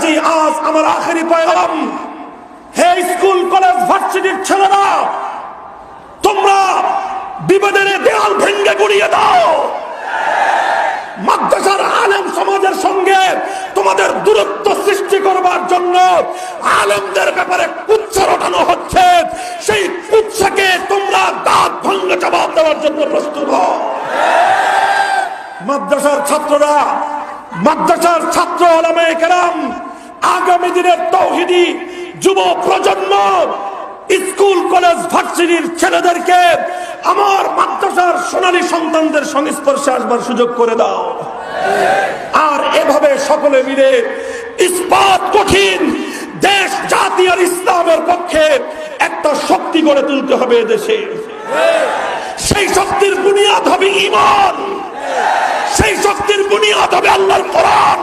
কাজী আজ আমার আখেরি পয়গাম, হে স্কুল কলেজ ভার্সিটির ছেলেরা, তোমরা বিবাদের দেয়াল ভেঙে গুড়িয়ে দাও। মাদ্রাসার আলেম সমাজের সঙ্গে তোমাদের দূরত্ব সৃষ্টি করবার জন্য আলেমদের ব্যাপারে কুৎসা রটানো হচ্ছে, সেই কুৎসাকে তোমরা দাঁত ভাঙে জবাব দেওয়ার জন্য প্রস্তুত হও। মাদ্রাসার ছাত্ররা, মাদ্রাসার ছাত্র ওলামায়ে কেরাম, আগামী দিনের তাওহীদি যুব প্রজন্ম, স্কুল কলেজ ভার্সিটির ছেলেদেরকে আমার মাদ্রাসার সোনালী সন্তানদের সংস্পর্শে আসবার সুযোগ করে দাও। আর এভাবে সকলে মিলে ইস্পাত কঠিন দেশ, জাতি আর ইসলামের পক্ষে একটা শক্তি গড়ে তুলতে হবে দেশে। সেই শক্তির বুনিয়াদ হবে ঈমান, সেই শক্তির বুনিয়াদ হবে আল্লাহর কোরআন।